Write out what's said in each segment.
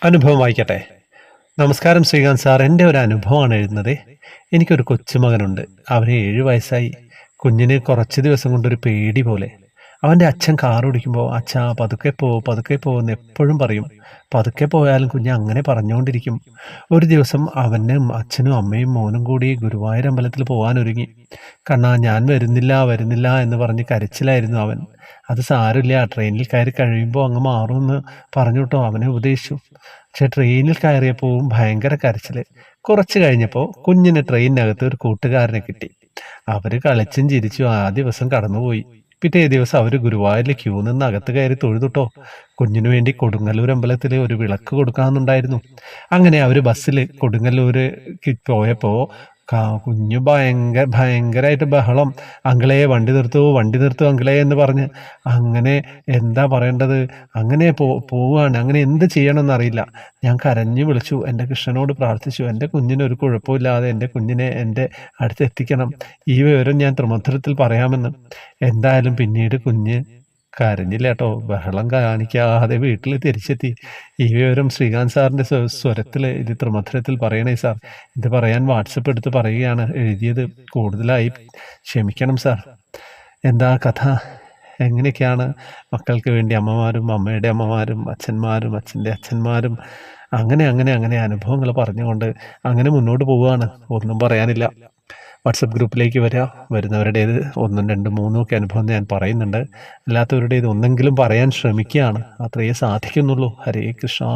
അനുഭവം വായിക്കട്ടെ. നമസ്കാരം ശ്രീകാന്ത് സാർ. എൻ്റെ ഒരു അനുഭവമാണ് എഴുതുന്നത്. എനിക്കൊരു കൊച്ചുമകനുണ്ട്. അവന് 7 വയസ്സായി. കുഞ്ഞിന് കുറച്ച് ദിവസം കൊണ്ടൊരു പേടി പോലെ. അവൻ്റെ അച്ഛൻ കാർ ഓടിക്കുമ്പോൾ "അച്ഛാ പതുക്കെ പോ" എന്ന് എപ്പോഴും പറയും. പതുക്കെ പോയാലും കുഞ്ഞ് അങ്ങനെ പറഞ്ഞുകൊണ്ടിരിക്കും. ഒരു ദിവസം അവനും അച്ഛനും അമ്മയും മോനും കൂടി ഗുരുവായൂർ അമ്പലത്തിൽ പോകാനൊരുങ്ങി. "കണ്ണാ ഞാൻ വരുന്നില്ല വരുന്നില്ല" എന്ന് പറഞ്ഞ് കരച്ചിലായിരുന്നു അവൻ. "അത് സാരമില്ല, ട്രെയിനിൽ കയറി കഴിയുമ്പോൾ അങ്ങ് മാറുമെന്ന് പറഞ്ഞു ട്ടോ" അവനെ ഉപദേശിച്ചു. പക്ഷെ ട്രെയിനിൽ കയറിയപ്പോഴും ഭയങ്കര കരച്ചില്. കുറച്ച് കഴിഞ്ഞപ്പോൾ കുഞ്ഞിന് ട്രെയിനിനകത്ത് ഒരു കൂട്ടുകാരനെ കിട്ടി. അവര് കളിച്ചും ചിരിച്ചും ആ ദിവസം കടന്നുപോയി. പിറ്റേ ദിവസം അവര് ഗുരുവായൂരിൽ ക്യൂ നിന്ന് അകത്ത് കയറി തൊഴുതുട്ടോ. കുഞ്ഞിനു വേണ്ടി കൊടുങ്ങല്ലൂർ അമ്പലത്തിൽ ഒരു വിളക്ക് കൊടുക്കാമെന്നുണ്ടായിരുന്നു. അങ്ങനെ അവര് ബസ്സിൽ കൊടുങ്ങല്ലൂര് പോയപ്പോ കുഞ്ഞു ഭയങ്കരമായിട്ട് ബഹളം. "അങ്കിളേ വണ്ടി നിർത്തൂ അങ്കിളേ" എന്ന് പറഞ്ഞ് അങ്ങനെ എന്താ പറയേണ്ടത്, അങ്ങനെ പോവാണ്. അങ്ങനെ എന്ത് ചെയ്യണമെന്നറിയില്ല. ഞാൻ കരഞ്ഞു വിളിച്ചു, എൻ്റെ കൃഷ്ണനോട് പ്രാർത്ഥിച്ചു, എൻ്റെ കുഞ്ഞിന് ഒരു കുഴപ്പമില്ലാതെ എൻ്റെ കുഞ്ഞിനെ എൻ്റെ അടുത്തെത്തിക്കണം, ഈ വിവരം ഞാൻ ത്രിമധുരത്തിൽ പറയാമെന്ന്. എന്തായാലും പിന്നീട് കുഞ്ഞ് കരഞ്ഞില്ല കേട്ടോ. ബഹളം കാണിക്കാതെ വീട്ടിൽ തിരിച്ചെത്തി. ഈ വിവരം ശ്രീകാന്ത് സാറിൻ്റെ സ്വരത്തിൽ ഇത് ത്രിമധുരത്തിൽ പറയണേ സാർ. ഇത് പറയാൻ വാട്സപ്പ് എടുത്ത് പറയുകയാണ് എഴുതിയത്. കൂടുതലായി ക്ഷമിക്കണം സാർ. എന്താ കഥ? എങ്ങനെയൊക്കെയാണ് മക്കൾക്ക് വേണ്ടി അമ്മമാരും അമ്മയുടെ അമ്മമാരും അച്ഛന്മാരും അച്ഛൻ്റെ അച്ഛന്മാരും അങ്ങനെ അങ്ങനെ അങ്ങനെ അനുഭവങ്ങൾ പറഞ്ഞുകൊണ്ട് അങ്ങനെ മുന്നോട്ട് പോവുകയാണ്. ഒന്നും പറയാനില്ല. വാട്സപ്പ് ഗ്രൂപ്പിലേക്ക് വരുന്നവരുടേത് 1, 2, 3 ഒക്കെ അനുഭവം ഞാൻ പറയുന്നുണ്ട്. അല്ലാത്തവരുടേത് ഒന്നെങ്കിലും പറയാൻ ശ്രമിക്കുകയാണ്. അത്രയേ സാധിക്കുന്നുള്ളൂ. ഹരേ കൃഷ്ണ.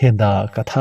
എന്താ കഥ?